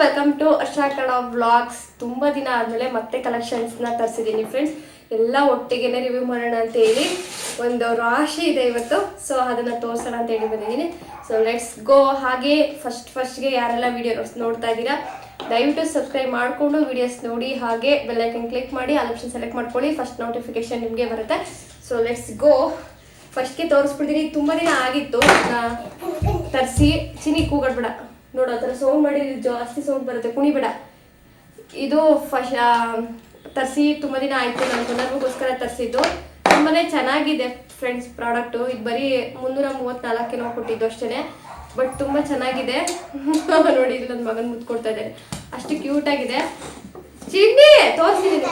Welcome to Arsha Kannada vlogs. ತುಂಬ ದಿನ ಆದಮೇಲೆ ಮತ್ತೆ ಕಲೆಕ್ಷನ್ಸ್ನ ತರಿಸಿದ್ದೀನಿ ಫ್ರೆಂಡ್ಸ್. ಎಲ್ಲ ಒಟ್ಟಿಗೆನೆ ರಿವ್ಯೂ ಮಾಡೋಣ ಅಂತ ಹೇಳಿ ಒಂದು ರಾಶಿ ಇದೆ ಇವತ್ತು. ಸೊ ಅದನ್ನು ತೋರಿಸೋಣ ಅಂತ ಹೇಳಿ ಬಂದಿದ್ದೀನಿ. So let's go. ಹಾಗೆ ಫಸ್ಟ್ಗೆ ಯಾರೆಲ್ಲ ವೀಡಿಯೋಸ್ ನೋಡ್ತಾ ಇದ್ದೀರಾ ದಯವಿಟ್ಟು ಸಬ್ಸ್ಕ್ರೈಬ್ ಮಾಡಿಕೊಂಡು ವೀಡಿಯೋಸ್ ನೋಡಿ, ಹಾಗೆ ಬೆಲ್ಲೈಕನ್ ಕ್ಲಿಕ್ ಮಾಡಿ ಆಲ್ ಆಪ್ಷನ್ ಸೆಲೆಕ್ಟ್ ಮಾಡ್ಕೊಳ್ಳಿ. ಫಸ್ಟ್ ನೋಟಿಫಿಕೇಶನ್ ನಿಮಗೆ ಬರುತ್ತೆ. So let's go. ಫಸ್ಟ್ಗೆ ತೋರಿಸ್ಬಿಡ್ತೀನಿ. ತುಂಬ ದಿನ ಆಗಿತ್ತು ತರಿಸಿ. ಚಿನಿ ಕೂಗಾಡ್ಬೇಡ ನೋಡು, ಆ ಥರ ಸೌಂಡ್ ಮಾಡಿ ಜಾಸ್ತಿ ಸೌಂಡ್ ಬರುತ್ತೆ, ಕುಣಿಬೇಡ. ಇದು ತರಿಸಿ ತುಂಬ ದಿನ ಆಯಿತು. ನಾನು ಕೊನೆಗೋಸ್ಕರ ತರಿಸಿದ್ದು. ತುಂಬಾ ಚೆನ್ನಾಗಿದೆ ಫ್ರೆಂಡ್ಸ್ ಪ್ರಾಡಕ್ಟು. ಇದು ಬರೀ 334 ಕೊಟ್ಟಿದ್ದು ಅಷ್ಟೇ, ಬಟ್ ತುಂಬ ಚೆನ್ನಾಗಿದೆ. ನೋಡಿ, ಇದು ನನ್ನ ಮಗನ ಮುತ್ಕೊಡ್ತಾ ಇದ್ದಾರೆ, ಅಷ್ಟು ಕ್ಯೂಟಾಗಿದೆ. ಚಿನ್ನಿ ತೋರಿಸಿದ್ದೀನಿ.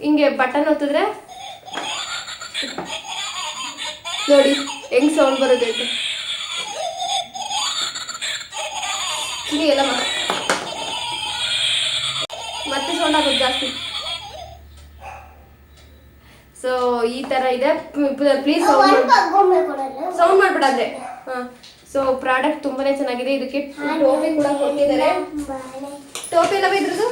ಹಿಂಗೆ ಬಟನ್ ಒತ್ತಿದ್ರೆ ನೋಡಿ ಹೆಂಗ್ ಸೌಂಡ್ ಬರುತ್ತೆ ಅಂತ. ಚಿನ್ನಿ ಎಲ್ಲ ಮತ್ತೆ ಸೌಂಡ್ ಆಗೋದು ಜಾಸ್ತಿ. ಸೊ ಈ ತರ ಇದೆ. ಪ್ಲೀಸ್ ಸೌಂಡ್ ಮಾಡ್ಬೇಡ ಅಂದ್ರೆ. ಸೊ ಪ್ರಾಡಕ್ಟ್ ತುಂಬಾನೇ ಚೆನ್ನಾಗಿದೆ. ಇದಕ್ಕೆ ಟೋಪಿ ಕೂಡ ಕೊಟ್ಟಿದ್ದಾರೆ. ಟೋಪಿ ಎಲ್ಲ ಇದ್ರದ್ದು.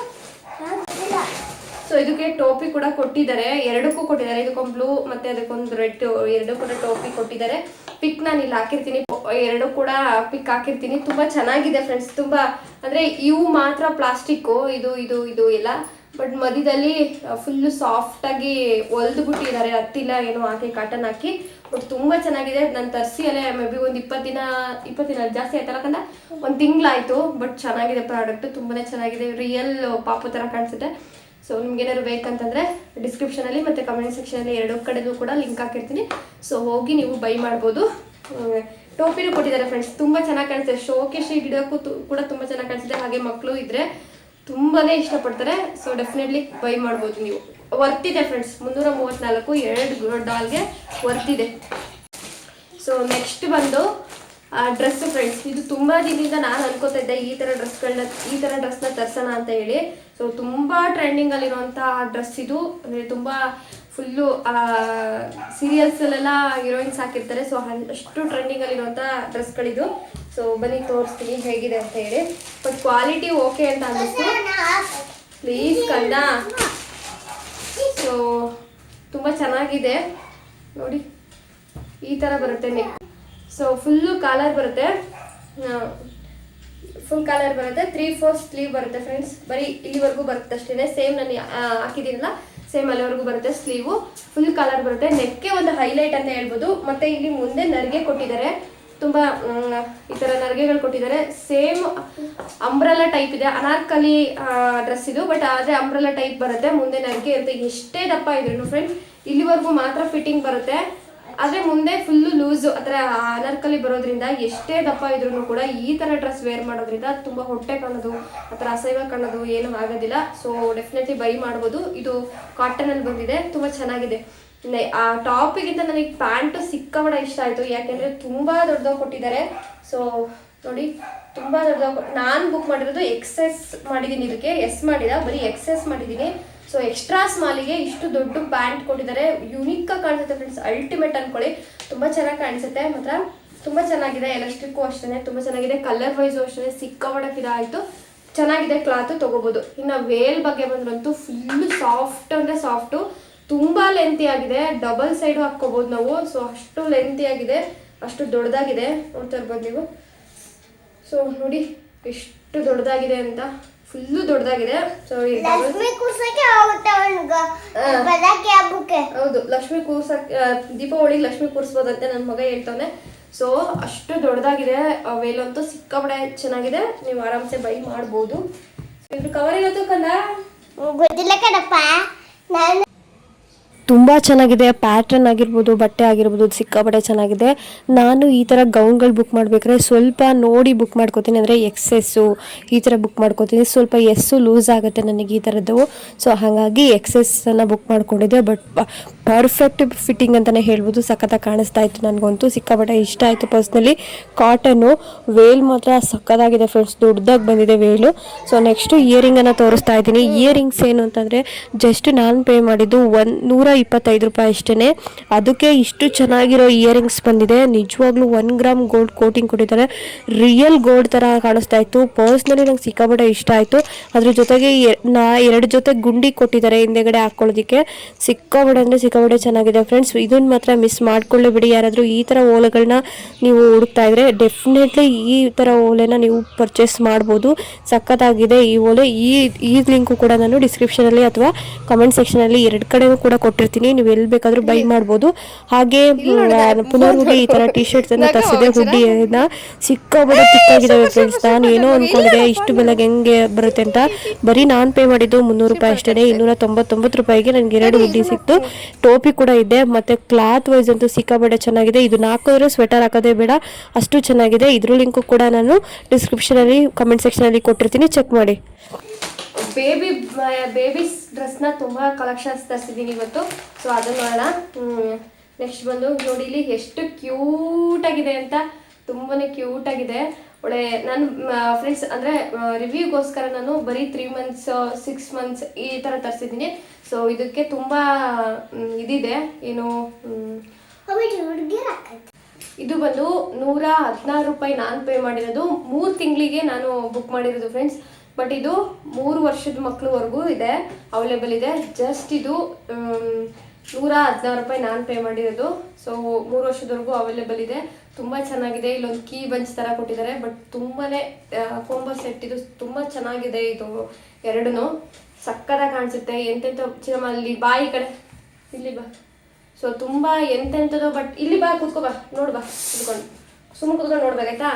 ಸೊ ಇದಕ್ಕೆ ಟೋಪಿ ಕೂಡ ಕೊಟ್ಟಿದ್ದಾರೆ, ಎರಡಕ್ಕೂ ಕೊಟ್ಟಿದ್ದಾರೆ. ಇದಕ್ಕೊಂದು ಬ್ಲೂ ಮತ್ತೆ ಅದಕ್ಕೊಂದು ರೆಡ್, ಎರಡು ಕೂಡ ಟೋಪಿ ಕೊಟ್ಟಿದ್ದಾರೆ. ಪಿಕ್ ನಾನು ಇಲ್ಲಿ ಹಾಕಿರ್ತೀನಿ, ಎರಡು ಕೂಡ ಪಿಕ್ ಹಾಕಿರ್ತೀನಿ. ತುಂಬಾ ಚೆನ್ನಾಗಿದೆ ಫ್ರೆಂಡ್ಸ್. ತುಂಬಾ ಅಂದ್ರೆ ಇವು ಮಾತ್ರ ಪ್ಲಾಸ್ಟಿಕ್ಕು, ಇದು ಎಲ್ಲ, ಬಟ್ ಮಧ್ಯದಲ್ಲಿ ಫುಲ್ಲು ಸಾಫ್ಟ್ ಆಗಿ ಹೊಲ್ದು ಬಿಟ್ಟಿದ್ದಾರೆ. ಹತ್ತಿಲ್ಲ ಏನೋ ಹಾಕಿ, ಕಾಟನ್ ಹಾಕಿ. ಬಟ್ ತುಂಬಾ ಚೆನ್ನಾಗಿದೆ. ನಾನು ತರಿಸಿ ಅಲ್ಲೇ ಮೇ ಬಿ ಒಂದು 20 ದಿನ ಜಾಸ್ತಿ ಆಯ್ತಲ್ಲ, ಒಂದು ತಿಂಗಳಾಯ್ತು. ಬಟ್ ಚೆನ್ನಾಗಿದೆ ಪ್ರಾಡಕ್ಟ್, ತುಂಬಾನೇ ಚೆನ್ನಾಗಿದೆ. ರಿಯಲ್ ಪಾಪು ತರ ಕಾಣಿಸುತ್ತೆ. ಸೊ ನಿಮ್ಗೇನಾದ್ರು ಬೇಕಂತಂದರೆ ಡಿಸ್ಕ್ರಿಪ್ಷನಲ್ಲಿ ಮತ್ತು ಕಮೆಂಟ್ ಸೆಕ್ಷನಲ್ಲಿ ಎರಡು ಕಡೆದು ಕೂಡ ಲಿಂಕ್ ಹಾಕಿರ್ತೀನಿ. ಸೊ ಹೋಗಿ ನೀವು ಬೈ ಮಾಡ್ಬೋದು. ಟೋಪಿನೂ ಕೊಟ್ಟಿದ್ದಾರೆ ಫ್ರೆಂಡ್ಸ್, ತುಂಬ ಚೆನ್ನಾಗಿ ಕಾಣಿಸುತ್ತೆ. ಶೋಕೇಶ್ ಗಿಡಕ್ಕೂ ಕೂಡ ತುಂಬ ಚೆನ್ನಾಗಿ ಕಾಣಿಸುತ್ತೆ. ಹಾಗೆ ಮಕ್ಕಳು ಇದ್ದರೆ ತುಂಬಾ ಇಷ್ಟಪಡ್ತಾರೆ. ಸೊ ಡೆಫಿನೆಟ್ಲಿ ಬೈ ಮಾಡ್ಬೋದು ನೀವು. ವರ್ತಿದೆ ಫ್ರೆಂಡ್ಸ್. 334 ಎರಡು ಡಾಲ್ಗೆ ವರ್ತಿದೆ. ಸೊ ನೆಕ್ಸ್ಟ್ ಬಂದು ಡ್ರೆಸ್ಸು ಫ್ರೆಂಡ್ಸ್. ಇದು ತುಂಬ ದಿನದಿಂದ ನಾನು ಅನ್ಕೋತಾ ಇದ್ದೆ ಈ ಥರ ಡ್ರೆಸ್ನ ತರಿಸೋಣ ಅಂತ ಹೇಳಿ. ಸೊ ತುಂಬ ಟ್ರೆಂಡಿಂಗಲ್ಲಿರುವಂಥ ಡ್ರೆಸ್ ಇದು. ಅಂದರೆ ತುಂಬ ಫುಲ್ಲು ಸೀರಿಯಲ್ಸಲ್ಲೆಲ್ಲ ಹೀರೋಯಿನ್ಸ್ ಹಾಕಿರ್ತಾರೆ. ಸೊ ಅಷ್ಟು ಟ್ರೆಂಡಿಂಗಲ್ಲಿರುವಂಥ ಡ್ರೆಸ್ಗಳಿದು. ಸೊ ಬನ್ನಿ ತೋರಿಸ್ತೀನಿ ಹೇಗಿದೆ ಅಂತ ಹೇಳಿ. ಬಟ್ ಕ್ವಾಲಿಟಿ ಓಕೆ ಅಂತ ಅನ್ನಿಸ್ತು. ಪ್ಲೀಸ್ ಕಂದ. ಸೊ ತುಂಬ ಚೆನ್ನಾಗಿದೆ ನೋಡಿ, ಈ ಥರ ಬರುತ್ತೆ ನೆಕ್. ಸೊ ಫುಲ್ಲು ಕಾಲರ್ ಬರುತ್ತೆ, ಫುಲ್ ಕಾಲರ್ ಬರುತ್ತೆ. 3/4 ಸ್ಲೀವ್ ಬರುತ್ತೆ ಫ್ರೆಂಡ್ಸ್. ಬರೀ ಇಲ್ಲಿವರೆಗೂ ಬರುತ್ತೆ ಅಷ್ಟೇ. ಸೇಮ್ ನಾನು ಹಾಕಿದ್ದೀನಲ್ಲ, ಸೇಮ್ ಅಲ್ಲಿವರೆಗೂ ಬರುತ್ತೆ ಸ್ಲೀವು. ಫುಲ್ ಕಾಲರ್ ಬರುತ್ತೆ. ನೆಕ್ಗೆ ಒಂದು ಹೈಲೈಟ್ ಅಂತ ಹೇಳ್ಬೋದು. ಮತ್ತು ಇಲ್ಲಿ ಮುಂದೆ ನರಿಗೆ ಕೊಟ್ಟಿದ್ದಾರೆ. ತುಂಬ ಈ ಥರ ನರಿಗೆಗಳು ಕೊಟ್ಟಿದ್ದಾರೆ. ಸೇಮ್ ಅಂಬ್ರೆಲಾ ಟೈಪ್ ಇದೆ. ಅನಾರ್ಕಲಿ ಡ್ರೆಸ್ ಇದು, ಬಟ್ ಆದರೆ ಅಂಬ್ರೆಲಾ ಟೈಪ್ ಬರುತ್ತೆ. ಮುಂದೆ ನರಿಗೆ ಇರುತ್ತೆ. ಎಷ್ಟೇ ದಪ್ಪ ಇದ್ರು ಫ್ರೆಂಡ್ಸ್ ಇಲ್ಲಿವರೆಗೂ ಮಾತ್ರ ಫಿಟ್ಟಿಂಗ್ ಬರುತ್ತೆ. ಆದರೆ ಮುಂದೆ ಫುಲ್ಲು ಲೂಸು ಆ ಥರ ಅನಾರ್ಕಲಿ ಬರೋದ್ರಿಂದ ಎಷ್ಟೇ ದಪ್ಪ ಇದ್ರೂ ಕೂಡ ಈ ಥರ ಡ್ರೆಸ್ ವೇರ್ ಮಾಡೋದ್ರಿಂದ ತುಂಬ ಹೊಟ್ಟೆ ಕಾಣೋದು, ಆ ಥರ ಅಸಹ್ಯ ಕಾಣೋದು ಏನೂ ಆಗೋದಿಲ್ಲ. ಸೊ ಡೆಫಿನೆಟ್ಲಿ ಬೈ ಮಾಡ್ಬೋದು. ಇದು ಕಾಟನಲ್ಲಿ ಬಂದಿದೆ, ತುಂಬ ಚೆನ್ನಾಗಿದೆ. ಆ ಟಾಪಿಗಿಂತ ನನಗೆ ಪ್ಯಾಂಟು ಸಿಕ್ಕಾಪಟ್ಟೆ ಇಷ್ಟ ಆಯಿತು. ಯಾಕೆಂದರೆ ತುಂಬ ದೊಡ್ಡದಾಗಿ ಕೊಟ್ಟಿದ್ದಾರೆ. ಸೊ ನೋಡಿ, ತುಂಬ ದೊಡ್ಡದಾಗಿ. ನಾನು ಬುಕ್ ಮಾಡಿರೋದು XS ಮಾಡಿದ್ದೀನಿ. ಇದಕ್ಕೆ ಎಸ್ ಮಾಡಿದ, ಬರೀ XS ಮಾಡಿದ್ದೀನಿ. ಸೊ ಎಕ್ಸ್ಟ್ರಾ ಸ್ಮಾಲಿಗೆ ಇಷ್ಟು ದೊಡ್ಡ ಪ್ಯಾಂಟ್ ಕೊಟ್ಟಿದ್ದಾರೆ. ಯುನಿಕ್ಕಾಗಿ ಕಾಣಿಸುತ್ತೆ ಫ್ರೆಂಡ್ಸ್. ಅಲ್ಟಿಮೇಟ್ ಅಂದ್ಕೊಳ್ಳಿ. ತುಂಬ ಚೆನ್ನಾಗಿ ಕಾಣಿಸುತ್ತೆ ಮಾತ್ರ. ತುಂಬ ಚೆನ್ನಾಗಿದೆ. ಎಲಾಸ್ಟಿಕ್ಕು ಅಷ್ಟೇ ತುಂಬ ಚೆನ್ನಾಗಿದೆ. ಕಲರ್ ವೈಸು ಅಷ್ಟೇ ಸಿಕ್ಕಾಪಟ್ಟೆ ಫಿದಾ ಆಯಿತು. ಚೆನ್ನಾಗಿದೆ. ಕ್ಲಾತು ತೊಗೋಬೋದು. ಇನ್ನು ವೇಲ್ ಬಗ್ಗೆ ಬಂದ್ರಂತೂ ಫುಲ್ಲು ಸಾಫ್ಟ್ ಅಂದರೆ ಸಾಫ್ಟು. ತುಂಬ ಲೆಂತಿ ಆಗಿದೆ. ಡಬಲ್ ಸೈಡು ಹಾಕ್ಕೋಬೋದು ನಾವು. ಸೊ ಅಷ್ಟು ಲೆಂತಿ ಆಗಿದೆ, ಅಷ್ಟು ದೊಡ್ಡದಾಗಿದೆ. ನೋಡ್ತಾ ಇರ್ಬೋದು ನೀವು. ಸೊ ನೋಡಿ ಎಷ್ಟು ದೊಡ್ಡದಾಗಿದೆ ಅಂತ. ಫುಲ್ಲು ದೊಡ್ಡದಾಗಿದೆ. ಸೊ ಹೌದು, ಲಕ್ಷ್ಮಿ ಕೂರ್ಸಕ್ಕೆ, ದೀಪಾವಳಿಗೆ ಲಕ್ಷ್ಮಿ ಕೂರಿಸ್ಬೋದಂತೆ ನನ್ನ ಮಗ ಹೇಳ್ತಾನೆ. ಸೊ ಅಷ್ಟು ದೊಡ್ಡದಾಗಿದೆ. ವೇಲ್ ಅಂತೂ ಸಿಕ್ಕಾಪಟ್ಟೆ ಚೆನ್ನಾಗಿದೆ. ನೀವು ಆರಾಮ್ಸೆ ಬೈ ಮಾಡ್ಬೋದು. ಇದ್ರ ಕವರ್ ಇರೋದು ಕಂದ ಗೊತ್ತಿಲ್ಲ ಕಣಪ್ಪ. ನಾನು ತುಂಬ ಚೆನ್ನಾಗಿದೆ. ಪ್ಯಾಟ್ರನ್ ಆಗಿರ್ಬೋದು, ಬಟ್ಟೆ ಆಗಿರ್ಬೋದು, ಸಿಕ್ಕಾಪಟ್ಟೆ ಚೆನ್ನಾಗಿದೆ. ನಾನು ಈ ಥರ ಗೌನ್ಗಳು ಬುಕ್ ಮಾಡಬೇಕಾದ್ರೆ ಸ್ವಲ್ಪ ನೋಡಿ ಬುಕ್ ಮಾಡ್ಕೋತೀನಿ. ಅಂದರೆ XS ಈ ಥರ ಬುಕ್ ಮಾಡ್ಕೋತೀನಿ. ಸ್ವಲ್ಪ S ಲೂಸ್ ಆಗುತ್ತೆ ನನಗೆ ಈ ಥರದ್ದು. ಸೊ ಹಾಗಾಗಿ XS ಬುಕ್ ಮಾಡ್ಕೊಂಡಿದ್ದೆ. ಬಟ್ ಪರ್ಫೆಕ್ಟ್ ಫಿಟ್ಟಿಂಗ್ ಅಂತಲೇ ಹೇಳ್ಬೋದು. ಸಖತ್ತಾಗಿ ಕಾಣಿಸ್ತಾ ಇತ್ತು, ನನಗಂತೂ ಸಿಕ್ಕಾಪಟ್ಟೆ ಇಷ್ಟ ಆಯಿತು ಪರ್ಸ್ನಲಿ. ಕಾಟನ್ನು ವೇಲ್ ಮಾತ್ರ ಸಖತ್ತಾಗಿದೆ ಫ್ರೆಂಡ್ಸ್, ದೊಡ್ಡದಾಗಿ ಬಂದಿದೆ ವೇಲು. ಸೊ ನೆಕ್ಸ್ಟು ಇಯರಿಂಗನ್ನು ತೋರಿಸ್ತಾ ಇದ್ದೀನಿ. ಇಯರಿಂಗ್ಸ್ ಏನು ಅಂತಂದರೆ ಜಸ್ಟ್ ನಾನು ಪೇ ಮಾಡಿದ್ದು ₹125 ಅಷ್ಟೇ. ಅದಕ್ಕೆ ಇಷ್ಟು ಚೆನ್ನಾಗಿರೋ ಇಯರಿಂಗ್ಸ್ ಬಂದಿದೆ. ನಿಜವಾಗ್ಲೂ 1 ಗ್ರಾಮ್ ಗೋಲ್ಡ್ ಕೋಟಿಂಗ್ ಕೊಟ್ಟಿದ್ದಾರೆ. ರಿಯಲ್ ಗೋಲ್ಡ್ ಥರ ಕಾಣಿಸ್ತಾ ಇತ್ತು. ಪರ್ಸ್ನಲಿ ನಂಗೆ ಸಿಕ್ಕಾಪಟ್ಟೆ ಇಷ್ಟ ಆಯಿತು. ಅದ್ರ ಜೊತೆಗೆ 2 ಜೊತೆ ಗುಂಡಿ ಕೊಟ್ಟಿದ್ದಾರೆ ಹಿಂದೆಗಡೆ ಹಾಕ್ಕೊಳ್ಳೋದಕ್ಕೆ. ಸಿಕ್ಕಾಪಟ್ಟೆ ಅಂದರೆ ಸಿಕ್ಕಾಪಟ್ಟೆ ಚೆನ್ನಾಗಿದೆ ಫ್ರೆಂಡ್ಸ್. ಇದನ್ನು ಮಾತ್ರ ಮಿಸ್ ಮಾಡ್ಕೊಳ್ಳೇಬಿಡಿ. ಯಾರಾದರೂ ಈ ಥರ ಓಲೆಗಳನ್ನ ನೀವು ಹುಡುಕ್ತಾ ಇದ್ದರೆ ಡೆಫಿನೆಟ್ಲಿ ಈ ಥರ ಓಲೆನ ನೀವು ಪರ್ಚೇಸ್ ಮಾಡ್ಬೋದು. ಸಖತ್ತಾಗಿದೆ ಈ ಓಲೆ. ಈ ಲಿಂಕು ಕೂಡ ನಾನು ಡಿಸ್ಕ್ರಿಪ್ಷನಲ್ಲಿ ಅಥವಾ ಕಮೆಂಟ್ ಸೆಕ್ಷನಲ್ಲಿ 2 ಕಡೆಗೂ ಕೂಡ ಕೊಟ್ಟಿರ್ತೀನಿ. ನೀವು ಎಲ್ಲಿ ಬೇಕಾದರೂ ಬೈ ಮಾಡ್ಬೋದು. ಹಾಗೆ ಪುನರ್ಹುಡಿ ಈ ಥರ ಟಿ ಶರ್ಟ್ಸನ್ನು ತರಿಸಿದೆ. ಹುಡ್ಡಿನ ಸಿಕ್ಕಾಪಟ್ಟೆ ತಿಕ್ಕಾಗಿದ್ದಾವೆ ಫ್ರೆಂಡ್ಸ್. ನಾನು ಏನೋ ಅಂದ್ಕೊಂಡಿದ್ದೆ ಇಷ್ಟು ಬೆಲೆಗೆ ಹೆಂಗೆ ಬರುತ್ತೆ ಅಂತ. ಬರೀ ನಾನು ಪೇ ಮಾಡಿದ್ದು ₹300 ಅಷ್ಟೇ. ₹299 ನನಗೆ 2 ಹುಡ್ಡಿ ಸಿಕ್ತು. ಟೋಪಿ ಕೂಡ ಇದೆ. ಮತ್ತು ಕ್ಲಾತ್ ವೈಸ್ ಅಂತೂ ಸಿಕ್ಕಾಪಟ್ಟೆ ಚೆನ್ನಾಗಿದೆ. ಇದನ್ನ ಹಾಕಿದ್ರೆ ಸ್ವೆಟರ್ ಹಾಕೋದೇ ಬೇಡ, ಅಷ್ಟು ಚೆನ್ನಾಗಿದೆ. ಇದ್ರ ಲಿಂಕು ಕೂಡ ನಾನು ಡಿಸ್ಕ್ರಿಪ್ಷನಲ್ಲಿ ಕಮೆಂಟ್ ಸೆಕ್ಷನಲ್ಲಿ ಕೊಟ್ಟಿರ್ತೀನಿ, ಚೆಕ್ ಮಾಡಿ. ಬೇಬೀಸ್ ಡ್ರೆಸ್ನ ತುಂಬ ಕಲೆಕ್ಷನ್ಸ್ ತರಿಸಿದ್ದೀನಿ ಇವತ್ತು. ಸೊ ಅದನ್ನು ನೋಡೋಣ. ನೆಕ್ಸ್ಟ್ ಬಂದು ನೋಡಿ ಇಲ್ಲಿ ಎಷ್ಟು ಕ್ಯೂಟಾಗಿದೆ ಅಂತ. ತುಂಬಾ ಕ್ಯೂಟಾಗಿದೆ. ಒಳ್ಳೆ ನಾನು ಫ್ರೆಂಡ್ಸ್ ಅಂದರೆ ರಿವ್ಯೂಗೋಸ್ಕರ ನಾನು ಬರೀ 3 months 6 months ಈ ಥರ ತರಿಸಿದ್ದೀನಿ. ಸೊ ಇದಕ್ಕೆ ತುಂಬ ಇದಿದೆ ಏನು, ಇದು ಬಂದು ₹116 ನಾನು ಪೇ ಮಾಡಿರೋದು. 3 ತಿಂಗಳಿಗೆ ನಾನು ಬುಕ್ ಮಾಡಿರೋದು ಫ್ರೆಂಡ್ಸ್. ಬಟ್ ಇದು 3 ವರ್ಷದ ಮಕ್ಳವರೆಗೂ ಇದೆ, ಅವೈಲೇಬಲ್ ಇದೆ. ಜಸ್ಟ್ ಇದು ₹116 ನಾನು ಪೇ ಮಾಡಿರೋದು. ಸೊ 3 ವರ್ಷದವರೆಗೂ ಅವೈಲೇಬಲ್ ಇದೆ. ತುಂಬ ಚೆನ್ನಾಗಿದೆ. ಇಲ್ಲೊಂದು ಕೀ ಬಂಚ್ ಥರ ಕೊಟ್ಟಿದ್ದಾರೆ. ಬಟ್ ತುಂಬಾ ಕೋಂಬೋ ಸೆಟ್ ಇದು ತುಂಬ ಚೆನ್ನಾಗಿದೆ. ಇದು ಎರಡೂ ಸಕ್ಕತ್ತಾಗಿ ಕಾಣಿಸುತ್ತೆ. ಎಂತೆಂಥ ಚಿನ್ನಮಲ್ಲಿ ಬಾ, ಈ ಕಡೆ ಇಲ್ಲಿ ಬಾ. ಸೊ ತುಂಬ ಎಂತೆಂಥದ್ದು. ಬಟ್ ಇಲ್ಲಿ ಬಾ, ಕೂತ್ಕೋ ಬಾ, ನೋಡು ಬಾ, ಕುತ್ಕೊಂಡು ಸುಮ್ಮನೆ ಕೂತ್ಕೊಂಡು ನೋಡ್ಬೇಕಾಯ್ತಾ.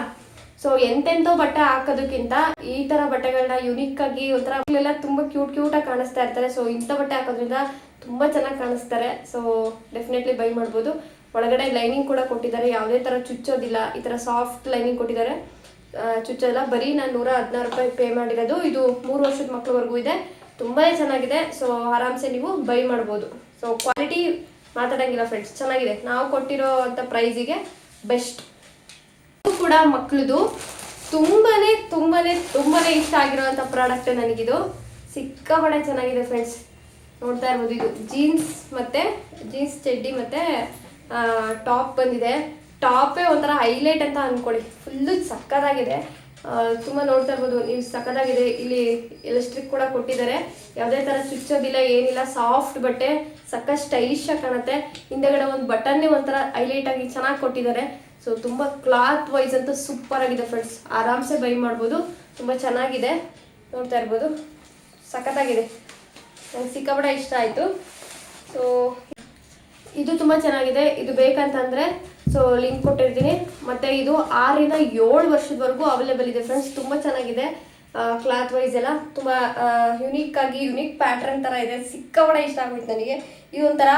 ಸೊ ಎಂತೆಂಥೋ ಬಟ್ಟೆ ಹಾಕೋದಕ್ಕಿಂತ ಈ ಥರ ಬಟ್ಟೆಗಳನ್ನ ಯುನಿಕ್ಕಾಗಿ ಒಂಥರ ಮಕ್ಕಳೆಲ್ಲ ತುಂಬ ಕ್ಯೂಟಾಗಿ ಕಾಣಿಸ್ತಾ ಇರ್ತಾರೆ. ಸೊ ಇಂಥ ಬಟ್ಟೆ ಹಾಕೋದ್ರಿಂದ ತುಂಬ ಚೆನ್ನಾಗಿ ಕಾಣಿಸ್ತಾರೆ. ಸೊ ಡೆಫಿನೆಟ್ಲಿ ಬೈ ಮಾಡ್ಬೋದು. ಒಳಗಡೆ ಲೈನಿಂಗ್ ಕೂಡ ಕೊಟ್ಟಿದ್ದಾರೆ, ಯಾವುದೇ ಥರ ಚುಚ್ಚೋದಿಲ್ಲ. ಈ ಥರ ಸಾಫ್ಟ್ ಲೈನಿಂಗ್ ಕೊಟ್ಟಿದ್ದಾರೆ, ಚುಚ್ಚೋಲ್ಲ. ಬರೀ ನಾನು ₹116 ಪೇ ಮಾಡಿರೋದು. ಇದು 3 ವರ್ಷದ ಮಕ್ಳವರೆಗೂ ಇದೆ. ತುಂಬಾ ಚೆನ್ನಾಗಿದೆ. ಸೊ ಆರಾಮ್ಸೆ ನೀವು ಬೈ ಮಾಡ್ಬೋದು. ಸೊ ಕ್ವಾಲಿಟಿ ಮಾತಾಡಂಗಿಲ್ಲ ಫ್ರೆಂಡ್ಸ್, ಚೆನ್ನಾಗಿದೆ. ನಾವು ಕೊಟ್ಟಿರೋ ಅಂಥ ಪ್ರೈಸಿಗೆ ಬೆಸ್ಟ್. ಕೂಡ ಮಕ್ಕಳದು ತುಂಬಾನೇ ಇಷ್ಟ ಆಗಿರೋಂಥ ಪ್ರಾಡಕ್ಟ್ ನನಗಿದು. ಸಿಕ್ಕಾಪಟ್ಟೆ ಚೆನ್ನಾಗಿದೆ ಫ್ರೆಂಡ್ಸ್, ನೋಡ್ತಾ ಇರ್ಬೋದು. ಇದು ಜೀನ್ಸ್ ಚಡ್ಡಿ ಮತ್ತು ಟಾಪ್ ಬಂದಿದೆ. ಟಾಪೇ ಒಂಥರ ಹೈಲೈಟ್ ಅಂತ ಅಂದ್ಕೊಳ್ಳಿ. ಫುಲ್ಲು ಸಕ್ಕತ್ತಾಗಿದೆ. ತುಂಬ ನೋಡ್ತಾ ಇರ್ಬೋದು ನೀವು, ಸಕ್ಕತ್ತಾಗಿದೆ. ಇಲ್ಲಿ ಎಲೆಕ್ಟ್ರಿಕ್ ಕೂಡ ಕೊಟ್ಟಿದ್ದಾರೆ. ಯಾವುದೇ ಥರ ಚುಚ್ಚೋದಿಲ್ಲ, ಏನಿಲ್ಲ. ಸಾಫ್ಟ್ ಬಟ್ಟೆ, ಸಕ್ಕ ಸ್ಟೈಲಿಶ್ ಆಗಿ ಕಾಣುತ್ತೆ. ಹಿಂದೆಗಡೆ ಒಂದು ಬಟನ್ನೇ ಒಂಥರ ಹೈಲೈಟ್ ಆಗಿ ಚೆನ್ನಾಗಿ ಕೊಟ್ಟಿದ್ದಾರೆ. ಸೊ ತುಂಬ ಕ್ಲಾತ್ ವೈಸ್ ಅಂತೂ ಸೂಪರ್ ಆಗಿದೆ ಫ್ರೆಂಡ್ಸ್. ಆರಾಮ್ಸೆ ಬೈ ಮಾಡ್ಬೋದು. ತುಂಬ ಚೆನ್ನಾಗಿದೆ, ನೋಡ್ತಾ ಇರ್ಬೋದು. ಸಖತ್ತಾಗಿದೆ, ನಂಗೆ ಸಿಕ್ಕಾಪಟ್ಟೆ ಇಷ್ಟ ಆಯಿತು. ಸೊ ಇದು ತುಂಬ ಚೆನ್ನಾಗಿದೆ. ಇದು ಬೇಕಂತಂದರೆ ಸೊ ಲಿಂಕ್ ಕೊಟ್ಟಿರ್ತೀನಿ. ಮತ್ತು ಇದು 6 ರಿಂದ 7 ವರ್ಷದವರೆಗೂ ಅವೈಲೇಬಲ್ ಇದೆ ಫ್ರೆಂಡ್ಸ್. ತುಂಬ ಚೆನ್ನಾಗಿದೆ. ಕ್ಲಾತ್ ವೈಸ್ ಎಲ್ಲ ತುಂಬ ಯುನಿಕ್ ಪ್ಯಾಟ್ರನ್ ಥರ ಇದೆ. ಸಿಕ್ಕಾಪಟ್ಟೆ ಇಷ್ಟ ಆಗೋಯ್ತು ನನಗೆ. ಇದು ಒಂಥರ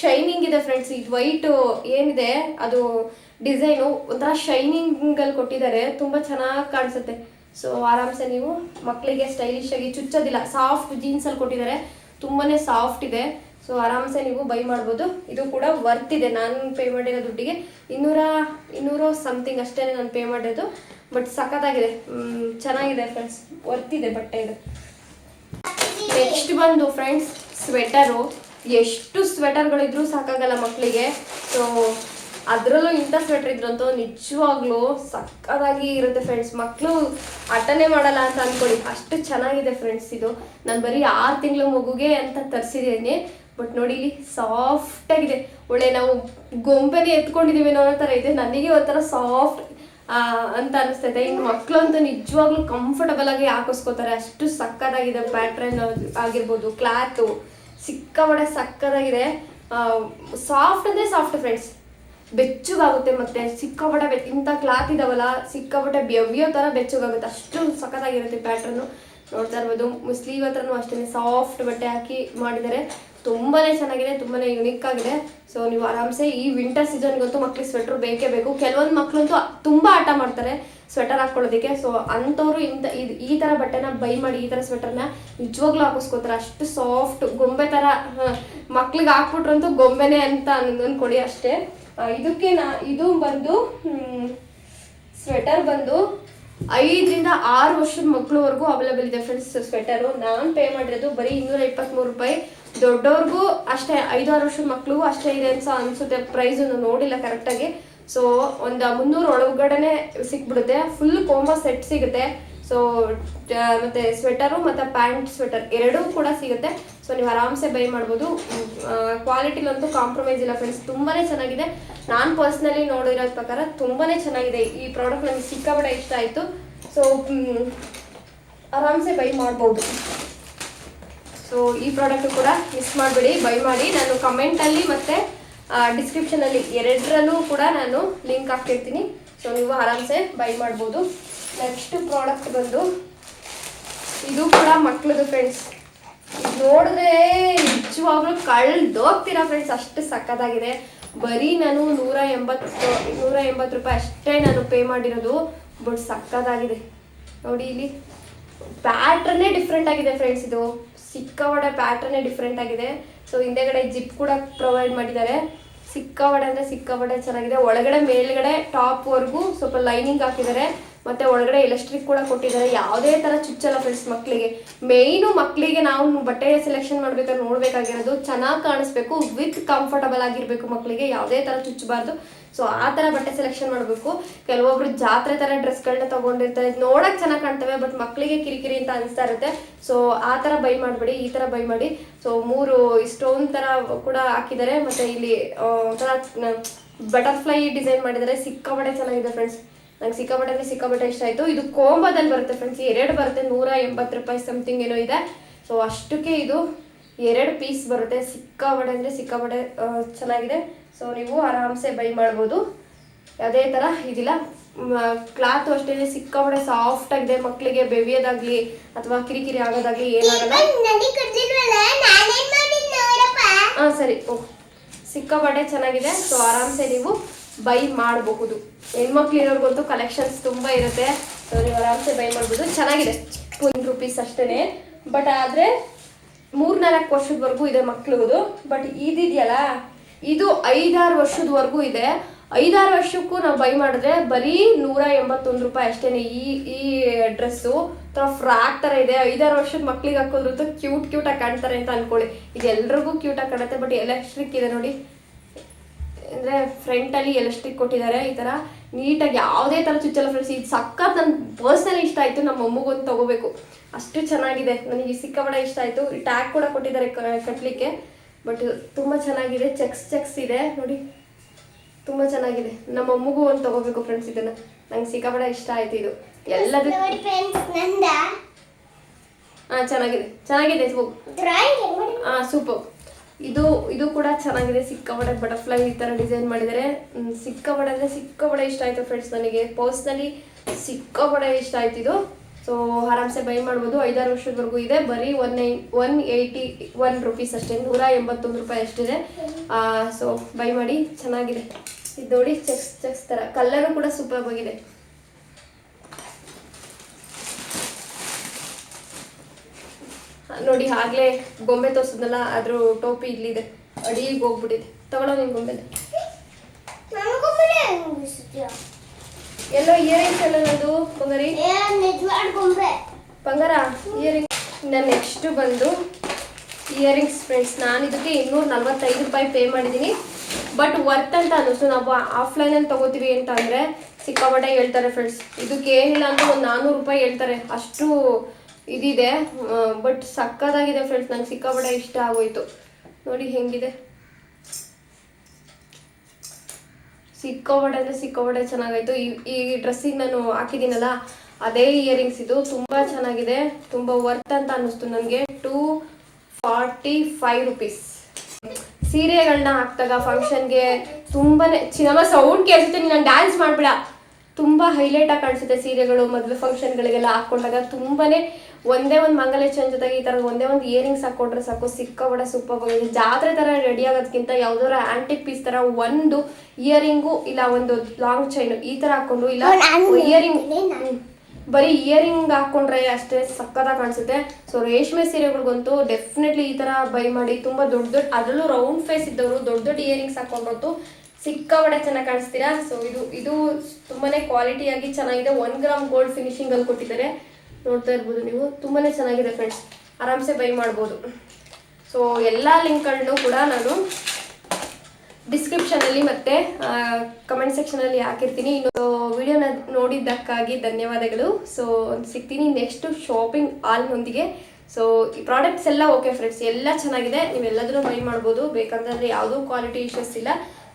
ಶೈನಿಂಗ್ ಇದೆ ಫ್ರೆಂಡ್ಸ್. ಇದು ವೈಟು ಏನಿದೆ ಅದು ಡಿಸೈನು ಒಂಥರ ಶೈನಿಂಗಲ್ಲಿ ಕೊಟ್ಟಿದ್ದಾರೆ. ತುಂಬ ಚೆನ್ನಾಗಿ ಕಾಣಿಸುತ್ತೆ. ಸೊ ಆರಾಮ್ಸೆ ನೀವು ಮಕ್ಕಳಿಗೆ ಸ್ಟೈಲಿಶ್ ಆಗಿ ಚುಚ್ಚೋದಿಲ್ಲ. ಸಾಫ್ಟ್ ಜೀನ್ಸಲ್ಲಿ ಕೊಟ್ಟಿದ್ದಾರೆ, ತುಂಬಾ ಸಾಫ್ಟ್ ಇದೆ. ಸೊ ಆರಾಮ್ಸೆ ನೀವು ಬೈ ಮಾಡ್ಬೋದು. ಇದು ಕೂಡ ವರ್ತ್ ಇದೆ. ನಾನು ಪೇ ಮಾಡಿರೋ ದುಡ್ಡಿಗೆ 200 ಸಮಥಿಂಗ್ ಅಷ್ಟೇ ನಾನು ಪೇ ಮಾಡಿರೋದು. ಬಟ್ ಸಖತ್ತಾಗಿದೆ, ಚೆನ್ನಾಗಿದೆ ಫ್ರೆಂಡ್ಸ್, ವರ್ತ್ ಇದೆ ಬಟ್ಟೆ ಇದು. ನೆಕ್ಸ್ಟ್ ಬಂದು ಫ್ರೆಂಡ್ಸ್ ಸ್ವೆಟರು. ಎಷ್ಟು ಸ್ವೆಟರ್ಗಳಿದ್ರೂ ಸಾಕಾಗಲ್ಲ ಮಕ್ಕಳಿಗೆ. ಸೊ ಅದರಲ್ಲೂ ಇಂಥ ಸ್ವೆಟರ್ ಇದ್ರಂತೂ ನಿಜವಾಗ್ಲೂ ಸಕ್ಕತ್ತಾಗಿ ಇರುತ್ತೆ ಫ್ರೆಂಡ್ಸ್. ಮಕ್ಕಳು ಆಟನೇ ಮಾಡಲ್ಲ ಅಂತ ಅಂದ್ಕೊಳ್ಳಿ, ಅಷ್ಟು ಚೆನ್ನಾಗಿದೆ ಫ್ರೆಂಡ್ಸ್. ಇದು ನಾನು ಬರೀ 6 ತಿಂಗಳ ಮಗುಗೆ ಅಂತ ತರಿಸಿದ್ದೀನಿ. ಬಟ್ ನೋಡಿ ಇಲ್ಲಿ ಸಾಫ್ಟಾಗಿದೆ. ಒಳ್ಳೆ ನಾವು ಗೊಂಬೆನೇ ಎತ್ಕೊಂಡಿದ್ದೀವಿ ಅನ್ನೋ ಥರ ಇದೆ. ನನಗೆ ಒಂಥರ ಸಾಫ್ಟ್ ಅಂತ ಅನಿಸ್ತೈತೆ. ಇನ್ನು ಮಕ್ಕಳಂತೂ ನಿಜವಾಗ್ಲೂ ಕಂಫರ್ಟಬಲ್ ಆಗಿ ಹಾಕಿಸ್ಕೋತಾರೆ, ಅಷ್ಟು ಸಕ್ಕತ್ತಾಗಿದೆ. ಪ್ಯಾಟ್ರನ್ ಆಗಿರ್ಬೋದು, ಕ್ಲಾತು ಸಿಕ್ಕಾಪಟ್ಟೆ ಸಕ್ಕತ್ತಾಗಿದೆ. ಸಾಫ್ಟ್ ಅಂದರೆ ಸಾಫ್ಟ್ ಫ್ರೆಂಡ್ಸ್, ಬೆಚ್ಚಗಾಗುತ್ತೆ. ಮತ್ತು ಸಿಕ್ಕಾಪಟ್ಟೆ ಇಂಥ ಕ್ಲಾತ್ ಇದಾವಲ್ಲ, ಸಿಕ್ಕಾಪಟ್ಟೆ ಬೆವ್ಯೋ ಥರ ಬೆಚ್ಚಗಾಗುತ್ತೆ, ಅಷ್ಟು ಸಖತ್ತಾಗಿರುತ್ತೆ ಪ್ಯಾಟ್ರನ್ನು. ನೋಡ್ತಾ ಇರ್ಬೋದು. ಸ್ಲೀವ್ ಹತ್ರನೂ ಅಷ್ಟೇ ಸಾಫ್ಟ್ ಬಟ್ಟೆ ಹಾಕಿ ಮಾಡಿದ್ದಾರೆ. ತುಂಬಾ ಚೆನ್ನಾಗಿದೆ, ತುಂಬಾ ಯುನಿಕ್ ಆಗಿದೆ. ಸೊ ನೀವು ಆರಾಮ್ಸೆ ಈ ವಿಂಟರ್ ಸೀಸನ್ಗಂತೂ ಮಕ್ಳಿಗೆ ಸ್ವೆಟ್ರ್ ಬೇಕೇ ಬೇಕು. ಕೆಲವೊಂದು ಮಕ್ಳಂತೂ ತುಂಬ ಆಟ ಮಾಡ್ತಾರೆ ಸ್ವೆಟರ್ ಹಾಕೊಳ್ಳೋದಕ್ಕೆ. ಸೊ ಅಂಥವ್ರು ಈ ಥರ ಬಟ್ಟೆನ ಬೈ ಮಾಡಿ, ಈ ಥರ ಸ್ವೆಟರ್ನ ನಿಜವಾಗ್ಲೂ ಹಾಕಿಸ್ಕೋತಾರೆ. ಅಷ್ಟು ಸಾಫ್ಟ್ ಗೊಂಬೆ ಥರ, ಮಕ್ಳಿಗೆ ಹಾಕ್ಬಿಟ್ರಂತೂ ಗೊಂಬೆನೇ ಅಂತ ಅಂದ್ಕೊಡಿ ಅಷ್ಟೇ. ಇದಕ್ಕೆ ಇದು ಬಂದು ಸ್ವೆಟರ್ ಬಂದು 5 ರಿಂದ 6 ವರ್ಷದ ಮಕ್ಳವರೆಗೂ ಅವೈಲೇಬಲ್ ಇದೆ ಫ್ರೆಂಡ್ಸ್. ಸ್ವೆಟರು ನಾನು ಪೇ ಮಾಡಿರೋದು ಬರೀ 223 ರೂಪಾಯಿ. ದೊಡ್ಡವ್ರಿಗೂ ಅಷ್ಟೇ, 5-6 ವರ್ಷದ ಮಕ್ಳಿಗೂ ಅಷ್ಟೇ ಇದೆ ಅಂತ ಅನ್ಸುತ್ತೆ. ಪ್ರೈಸ್ ನೋಡಿಲ್ಲ ಕರೆಕ್ಟಾಗಿ. ಸೊ ಒಂದು 300 ಒಳಗಡೆನೆ ಸಿಕ್ಬಿಡುತ್ತೆ. ಫುಲ್ ಕೋಂಬೋ ಸೆಟ್ ಸಿಗುತ್ತೆ. ಸೊ ಮತ್ತೆ ಸ್ವೆಟರು ಮತ್ತು ಪ್ಯಾಂಟ್ ಸ್ವೆಟರ್ ಎರಡೂ ಕೂಡ ಸಿಗುತ್ತೆ. ಸೊ ನೀವು ಆರಾಮ್ಸೆ ಬೈ ಮಾಡ್ಬೋದು. ಕ್ವಾಲಿಟಿಲಂತೂ ಕಾಂಪ್ರಮೈಸ್ ಇಲ್ಲ ಫ್ರೆಂಡ್ಸ್, ತುಂಬಾ ಚೆನ್ನಾಗಿದೆ. ನಾನು ಪರ್ಸ್ನಲಿ ನೋಡಿರೋ ಪ್ರಕಾರ ತುಂಬಾ ಚೆನ್ನಾಗಿದೆ. ಈ ಪ್ರಾಡಕ್ಟ್ ನನಗೆ ಸಿಕ್ಕಾಪಟ್ಟೆ ಇಷ್ಟ ಆಯಿತು. ಸೊ ಆರಾಮ್ಸೆ ಬೈ ಮಾಡ್ಬೋದು. ಸೊ ಈ ಪ್ರಾಡಕ್ಟು ಕೂಡ ಮಿಸ್ ಮಾಡಬೇಡಿ, ಬೈ ಮಾಡಿ. ನಾನು ಕಮೆಂಟಲ್ಲಿ ಮತ್ತು ಡಿಸ್ಕ್ರಿಪ್ಷನಲ್ಲಿ ಎರಡರಲ್ಲೂ ಕೂಡ ನಾನು ಲಿಂಕ್ ಹಾಕ್ತಿರ್ತೀನಿ. ಸೊ ನೀವು ಆರಾಮ್ಸೆ ಬೈ ಮಾಡ್ಬೋದು. ನೆಕ್ಸ್ಟ್ ಪ್ರಾಡಕ್ಟ್ ಬಂದು ಇದು ಕೂಡ ಮಕ್ಳದು ಫ್ರೆಂಡ್ಸ್. ಇದು ನೋಡಿದ್ರೆ ನಿಜವಾಗ್ಲೂ ಕಳ್ದೋಗ್ತೀರಾ ಫ್ರೆಂಡ್ಸ್, ಅಷ್ಟು ಸಕ್ಕತ್ತಾಗಿದೆ. ಬರೀ ನಾನು 180 ರೂಪಾಯಿ ಅಷ್ಟೇ ನಾನು ಪೇ ಮಾಡಿರೋದು. ಬಟ್ ಸಕ್ಕತ್ತಾಗಿದೆ ನೋಡಿ. ಇಲ್ಲಿ ಪ್ಯಾಟ್ರನ್ನೇ ಡಿಫ್ರೆಂಟ್ ಆಗಿದೆ ಫ್ರೆಂಡ್ಸ್. ಇದು ಸಿಕ್ಕಾಪಟ್ಟೆ ಪ್ಯಾಟ್ರನ್ನೇ ಡಿಫ್ರೆಂಟ್ ಆಗಿದೆ. ಸೊ ಹಿಂದೆಗಡೆ ಜಿಪ್ ಕೂಡ ಪ್ರೊವೈಡ್ ಮಾಡಿದ್ದಾರೆ. ಸಿಕ್ಕಾಪಟ್ಟೆ ಅಂದರೆ ಸಿಕ್ಕಾಪಟ್ಟೆ ಚೆನ್ನಾಗಿದೆ. ಒಳಗಡೆ ಮೇಲ್ಗಡೆ ಟಾಪ್ವರೆಗೂ ಸ್ವಲ್ಪ ಲೈನಿಂಗ್ ಹಾಕಿದ್ದಾರೆ. ಮತ್ತು ಒಳಗಡೆ ಎಲೆಕ್ಟ್ರಿಕ್ ಕೂಡ ಕೊಟ್ಟಿದ್ದಾರೆ. ಯಾವುದೇ ಥರ ಚುಚ್ಚಲ್ಲ ಫ್ರೆಂಡ್ಸ್ ಮಕ್ಕಳಿಗೆ. ಮೇಯ್ನು ಮಕ್ಕಳಿಗೆ ನಾವು ಬಟ್ಟೆ ಸೆಲೆಕ್ಷನ್ ಮಾಡ್ಬೇಕಾದ್ರೆ ನೋಡಬೇಕಾಗಿರೋದು ಚೆನ್ನಾಗಿ ಕಾಣಿಸ್ಬೇಕು, ವಿತ್ ಕಂಫರ್ಟಬಲ್ ಆಗಿರಬೇಕು. ಮಕ್ಕಳಿಗೆ ಯಾವುದೇ ಥರ ಚುಚ್ಚಬಾರ್ದು. ಸೊ ಆ ಥರ ಬಟ್ಟೆ ಸೆಲೆಕ್ಷನ್ ಮಾಡಬೇಕು. ಕೆಲವೊಬ್ರು ಜಾತ್ರೆ ಥರ ಡ್ರೆಸ್ಗಳನ್ನ ತೊಗೊಂಡಿರ್ತಾರೆ, ನೋಡೋಕೆ ಚೆನ್ನಾಗಿ ಕಾಣ್ತವೆ, ಬಟ್ ಮಕ್ಕಳಿಗೆ ಕಿರಿಕಿರಿ ಅಂತ ಅನಿಸ್ತಾ ಇರುತ್ತೆ. ಸೊ ಆ ಥರ ಬೈ ಮಾಡಬೇಡಿ, ಈ ಥರ ಬೈ ಮಾಡಿ. ಸೊ 3 ಸ್ಟೋನ್ ಥರ ಕೂಡ ಹಾಕಿದ್ದಾರೆ. ಮತ್ತು ಇಲ್ಲಿ ಒಂಥರ ಬಟರ್ಫ್ಲೈ ಡಿಸೈನ್ ಮಾಡಿದ್ದಾರೆ. ಸಿಕ್ಕಾಪಟ್ಟೆ ಚೆನ್ನಾಗಿದೆ ಫ್ರೆಂಡ್ಸ್. ನಂಗೆ ಸಿಕ್ಕಾಪಟ್ಟೆ ಇಷ್ಟ ಆಯಿತು. ಇದು ಕೋಂಬೋದಲ್ಲಿ ಬರುತ್ತೆ ಫ್ರೆಂಡ್ಸ್, 2 ಬರುತ್ತೆ. 180 ರೂಪಾಯಿ ಸಮಥಿಂಗ್ ಏನೋ ಇದೆ. ಸೊ ಅಷ್ಟಕ್ಕೆ ಇದು 2 ಪೀಸ್ ಬರುತ್ತೆ. ಸಿಕ್ಕಾಪಟ್ಟೆ ಅಂದರೆ ಸಿಕ್ಕಾಪಟ್ಟೆ ಚೆನ್ನಾಗಿದೆ. ಸೊ ನೀವು ಆರಾಮ್ಸೆ ಬೈ ಮಾಡ್ಬೋದು. ಯಾವುದೇ ಥರ ಇದಿಲ್ಲ. ಕ್ಲಾತು ಅಷ್ಟೇ ಸಿಕ್ಕಾಪಟ್ಟೆ ಸಾಫ್ಟ್ ಆಗಿದೆ. ಮಕ್ಕಳಿಗೆ ಬೆವಿಯೋದಾಗ್ಲಿ ಅಥವಾ ಕಿರಿಕಿರಿ ಆಗೋದಾಗ್ಲಿ ಏನಾಗಲ್ಲ. ಹಾಂ ಸರಿ, ಓಕೆ. ಸಿಕ್ಕಾಪಟ್ಟೆ ಚೆನ್ನಾಗಿದೆ. ಸೊ ಆರಾಮ್ಸೆ ನೀವು ಬೈ ಮಾಡಬಹುದು. ಹೆಣ್ಮಕ್ಳು ಇರೋರ್ಗಂತೂ ಕಲೆಕ್ಷನ್ಸ್ ತುಂಬ ಇರುತ್ತೆ. ಸೊ ನೀವು ಆರಾಮ್ಸೆ ಬೈ ಮಾಡ್ಬೋದು. ಚೆನ್ನಾಗಿದೆ. 1 ರೂಪೀಸ್ ಅಷ್ಟೇ. ಬಟ್ ಆದರೆ 3-4 ವರ್ಷದವರೆಗೂ ಇದೆ ಮಕ್ಳಿಗೂ. ಬಟ್ ಇದಿದೆಯಲ್ಲ, ಇದು 5-6 ವರ್ಷದವರೆಗೂ ಇದೆ. 5-6 ವರ್ಷಕ್ಕೂ ನಾವು ಬೈ ಮಾಡಿದ್ರೆ ಬರೀ 181 ರೂಪಾಯಿ ಅಷ್ಟೇ. ಈ ಡ್ರೆಸ್ಸು ಥರ ಫ್ರಾಕ್ ಥರ ಇದೆ. 5-6 ವರ್ಷದ ಮಕ್ಳಿಗೆ ಹಾಕೋದ್ರಂತೂ ಕ್ಯೂಟಾಗಿ ಕಾಣ್ತಾರೆ ಅಂತ ಅಂದ್ಕೊಳ್ಳಿ. ಇದು ಎಲ್ರಿಗೂ ಕ್ಯೂಟಾಗಿ ಕಾಣುತ್ತೆ. ಬಟ್ ಎಲೆಕ್ಟ್ರಿಕ್ ಇದೆ ನೋಡಿ, ಅಂದರೆ ಫ್ರಂಟಲ್ಲಿ ಎಲೆಕ್ಟ್ರಿಕ್ ಕೊಟ್ಟಿದ್ದಾರೆ. ಈ ಥರ ನೀಟಾಗಿ ಯಾವುದೇ ಥರ ಚುಚ್ಚಲ್ಲ ಫ್ರೆಂಡ್ಸ್. ಇದು ಸಕ್ಕತ್ ನನ್ನ ಪರ್ಸ್ನಲಿ ಇಷ್ಟ ಆಯಿತು. ನಮ್ಮ ಅಮ್ಮಗೊಂದು ತೊಗೋಬೇಕು, ಅಷ್ಟು ಚೆನ್ನಾಗಿದೆ. ನನಗೆ ಸಿಕ್ಕಾಪಟ್ಟೆ ಇಷ್ಟ ಆಯಿತು. ಟ್ಯಾಗ್ ಕೂಡ ಕೊಟ್ಟಿದ್ದಾರೆ ಕಟ್ಟಲಿಕ್ಕೆ. ಬಟ್ ತುಂಬ ಚೆನ್ನಾಗಿದೆ. ಚೆಕ್ಸ್ ಇದೆ ನೋಡಿ, ತುಂಬ ಚೆನ್ನಾಗಿದೆ. ನಮ್ಮ ಅಮ್ಮಗೂ ಒಂದು ತೊಗೋಬೇಕು ಫ್ರೆಂಡ್ಸ್. ಇದನ್ನು ನಂಗೆ ಸಿಕ್ಕಾಪಟ್ಟೆ ಇಷ್ಟ ಆಯಿತು. ಇದು ಎಲ್ಲದೂ ಹಾಂ ಚೆನ್ನಾಗಿದೆ. ಸೂಪರ್. ಇದು ಕೂಡ ಚೆನ್ನಾಗಿದೆ. ಸಿಕ್ಕಾಪಟ್ಟೆ ಬಟರ್ಫ್ಲೈ ಈ ಥರ ಡಿಸೈನ್ ಮಾಡಿದ್ದಾರೆ. ಸಿಕ್ಕಾಪಟ್ಟೆ ಅಂದರೆ ಸಿಕ್ಕಾಪಟ್ಟೆ ಇಷ್ಟ ಆಯಿತು ಫ್ರೆಂಡ್ಸ್. ನನಗೆ ಪರ್ಸ್ನಲಿ ಸಿಕ್ಕಾಪಟ್ಟೆ ಇಷ್ಟ ಆಯ್ತು ಇದು. ಸೊ ಆರಾಮ್ಸೆ ಬೈ ಮಾಡ್ಬೋದು. 5-6 ವರ್ಷದವರೆಗೂ ಇದೆ. ಬರೀ 181 ರೂಪೀಸ್ ಅಷ್ಟೇ, 181 ರೂಪಾಯಿ ಅಷ್ಟಿದೆ. ಸೊ ಬೈ ಮಾಡಿ, ಚೆನ್ನಾಗಿದೆ. ಇದು ನೋಡಿ, ಚೆಕ್ಸ್ ಥರ ಕಲರು ಕೂಡ ಸೂಪರ್ ಆಗಿದೆ. ನೋಡಿ, ಆಗಲೇ ಗೊಂಬೆ ತೋರಿಸಿದ್ನಲ್ಲ, ಅದ್ರ ಟೋಪಿ ಇಲ್ಲಿದೆ, ಅಡಿಗೆ ಹೋಗ್ಬಿಟ್ಟಿದೆ. ತಗೊಳ್ಳೋ ನಿನ್ ಗೊಂಬೆ. ಎಲ್ಲೋ ಇಯರಿಂಗ್ಸ್ ಎಲ್ಲ ನಂದು ಬಂಗಾರಿ ಬಂಗಾರ ಇಯರಿಂಗ್. ಇನ್ನು ನೆಕ್ಸ್ಟ್ ಬಂದು ಇಯರಿಂಗ್ಸ್ ಫ್ರೆಂಡ್ಸ್. ನಾನು ಇದಕ್ಕೆ 245 ರೂಪಾಯಿ ಪೇ ಮಾಡಿದ್ದೀನಿ. ಬಟ್ ವರ್ತ್ ಅಂತ ಅನ್ನಿಸ್ತು. ನಾವು ಆಫ್ಲೈನಲ್ಲಿ ತೊಗೋತೀವಿ ಅಂತ ಅಂದರೆ ಸಿಕ್ಕಾಪಟ್ಟೆ ಹೇಳ್ತಾರೆ ಫ್ರೆಂಡ್ಸ್. ಇದಕ್ಕೆ ಏನಿಲ್ಲ ಅಂದರೆ ಒಂದು 400 ರೂಪಾಯಿ ಹೇಳ್ತಾರೆ, ಅಷ್ಟು ಇದಿದೆ. ಬಟ್ ಸಕ್ಕತ್ತಾಗಿದೆ ಫ್ರೆಂಡ್ಸ್. ನಂಗೆ ಸಿಕ್ಕಾಪಟ್ಟೆ ಇಷ್ಟ ಆಗೋಯ್ತು. ನೋಡಿ ಹೆಂಗಿದೆ, ಸಿಕ್ಕಾಪಟ್ಟೆ ಅಂದರೆ ಸಿಕ್ಕಾಪಟ್ಟೆ ಚೆನ್ನಾಗಾಯ್ತು. ಈ ಡ್ರೆಸ್ಸಿಗೆ ನಾನು ಹಾಕಿದ್ದೀನಲ್ಲ, ಅದೇ ಇಯರಿಂಗ್ಸ್ ಇದು. ತುಂಬ ಚೆನ್ನಾಗಿದೆ, ತುಂಬ ವರ್ತ್ ಅಂತ ಅನ್ನಿಸ್ತು ನನಗೆ. 245 ರೂಪೀಸ್. ಸೀರೆಗಳನ್ನ ಹಾಕ್ದಾಗ ಫಂಕ್ಷನ್ಗೆ ತುಂಬಾ ಚಿನ್ನಮ್ಮ ಸೌಂಡ್ ಕೇಳಿಸುತ್ತೆ, ನೀನು ಡ್ಯಾನ್ಸ್ ಮಾಡ್ಬೇಡ. ತುಂಬ ಹೈಲೈಟಾಗಿ ಕಾಣಿಸುತ್ತೆ ಸೀರೆಗಳು ಮದುವೆ ಫಂಕ್ಷನ್ಗಳಿಗೆಲ್ಲ ಹಾಕ್ಕೊಂಡಾಗ ತುಂಬಾನೇ ಒಂದೇ ಒಂದು ಮಂಗಲೇಶನ್ ಜೊತೆಗೆ ಈ ಥರ ಒಂದೇ ಒಂದು ಇಯರಿಂಗ್ಸ್ ಹಾಕ್ಕೊಂಡ್ರೆ ಸಾಕು ಸಿಕ್ಕಾಪಟ್ಟೆ ಸೂಪರ್ ಆಗಿದೆ. ಜಾತ್ರೆ ಥರ ರೆಡಿ ಆಗೋದಕ್ಕಿಂತ ಯಾವ್ದಾರ ಆಂಟಿಕ್ ಪೀಸ್ ಥರ ಒಂದು ಇಯರಿಂಗು ಇಲ್ಲ ಒಂದು ಲಾಂಗ್ ಚೈನು ಈ ಥರ ಹಾಕ್ಕೊಂಡು ಇಲ್ಲ ಇಯರಿಂಗ್ ಬರೀ ಇಯರಿಂಗ್ ಹಾಕ್ಕೊಂಡ್ರೆ ಅಷ್ಟೇ ಸಕ್ಕತ್ತಾಗಿ ಕಾಣಿಸುತ್ತೆ. ಸೊ ರೇಷ್ಮೆ ಸೀರೆಗಳಿಗಂತೂ ಡೆಫಿನೆಟ್ಲಿ ಈ ಥರ ಬೈ ಮಾಡಿ. ತುಂಬ ದೊಡ್ಡ ಅದರಲ್ಲೂ ರೌಂಡ್ ಫೇಸ್ ಇದ್ದವರು ದೊಡ್ಡ ಇಯರಿಂಗ್ಸ್ ಹಾಕ್ಕೊಂಡ್ಬಂತು ಸಿಕ್ಕಾಪಟ್ಟೆ ಚೆನ್ನಾಗಿ ಕಾಣಿಸ್ತೀರಾ. ಸೊ ಇದು ತುಂಬಾನೇ ಕ್ವಾಲಿಟಿಯಾಗಿ ಚೆನ್ನಾಗಿದೆ. 1 ಗ್ರಾಮ್ ಗೋಲ್ಡ್ ಫಿನಿಶಿಂಗ್ ಅಲ್ಲಿ ಕೊಟ್ಟಿದ್ದಾರೆ, ನೋಡ್ತಾ ಇರ್ಬೋದು ನೀವು. ತುಂಬಾನೇ ಚೆನ್ನಾಗಿದೆ ಫ್ರೆಂಡ್ಸ್, ಆರಾಮ್ಸೆ ಬೈ ಮಾಡ್ಬೋದು. ಸೊ ಎಲ್ಲ ಲಿಂಕ್ಗಳನ್ನು ಕೂಡ ನಾನು ಡಿಸ್ಕ್ರಿಪ್ಷನಲ್ಲಿ ಮತ್ತು ಕಮೆಂಟ್ ಸೆಕ್ಷನಲ್ಲಿ ಹಾಕಿರ್ತೀನಿ. ಇನ್ನು ವಿಡಿಯೋನ ನೋಡಿದ್ದಕ್ಕಾಗಿ ಧನ್ಯವಾದಗಳು. ಸೊ ಸಿಗ್ತೀನಿ ನೆಕ್ಸ್ಟ್ ಶಾಪಿಂಗ್ ಆಲ್ನೊಂದಿಗೆ. ಸೊ ಈ ಪ್ರಾಡಕ್ಟ್ಸ್ ಎಲ್ಲ ಓಕೆ ಫ್ರೆಂಡ್ಸ್, ಎಲ್ಲ ಚೆನ್ನಾಗಿದೆ, ನೀವೆಲ್ಲದನ್ನು ಬೈ ಮಾಡ್ಬೋದು. ಬೇಕಂತಂದರೆ ಯಾವುದೂ ಕ್ವಾಲಿಟಿ ಇಶ್ಯೂಸ್ ಇಲ್ಲ.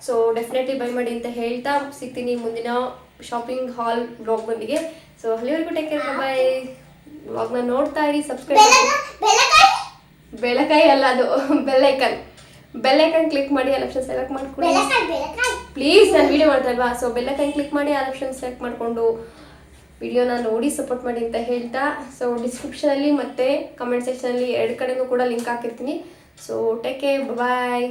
ಸೊ ಡೆಫಿನೆಟ್ಲಿ ಬೈ ಮಾಡಿ ಅಂತ ಹೇಳ್ತಾ ಸಿಗ್ತೀನಿ ಮುಂದಿನ ಶಾಪಿಂಗ್ ಹಾಲ್ ಬ್ಲಾಗ್ನೊಂದಿಗೆ. ಸೊ ಅಲ್ಲಿವರೆಗೂ ಟೇಕ್ ಕೇರ್, ಬೈ. ಬ್ಲಾಗ್ನ ನೋಡ್ತಾ ಇರಿ, ಸಬ್ಸ್ಕ್ರೈಬ್ ಬೆಳಕಾಯಿ ಅಲ್ಲ ಅದು ಬೆಲ್ಲೈಕನ್ ಕ್ಲಿಕ್ ಮಾಡಿ ಆಲ್ ಆಪ್ಷನ್ ಸೆಲೆಕ್ಟ್ ಮಾಡ್ಕೊಂಡು ಪ್ಲೀಸ್. ನಾನು ವಿಡಿಯೋ ಮಾಡ್ತಾ ಇಲ್ವಾ? ಸೊ ಬೆಲ್ಲೈಕನ್ ಕ್ಲಿಕ್ ಮಾಡಿ ಆಲ್ ಆಪ್ಷನ್ ಸೆಲೆಕ್ಟ್ ಮಾಡಿಕೊಂಡು ವಿಡಿಯೋನ ನೋಡಿ ಸಪೋರ್ಟ್ ಮಾಡಿ ಅಂತ ಹೇಳ್ತಾ, ಸೊ ಡಿಸ್ಕ್ರಿಪ್ಷನಲ್ಲಿ ಮತ್ತು ಕಮೆಂಟ್ ಸೆಕ್ಷನಲ್ಲಿ 2 ಕಡೆನೂ ಕೂಡ ಲಿಂಕ್ ಹಾಕಿರ್ತೀನಿ. ಸೊ ಟೇಕ್ ಕೇರ್, ಬಾಯ್.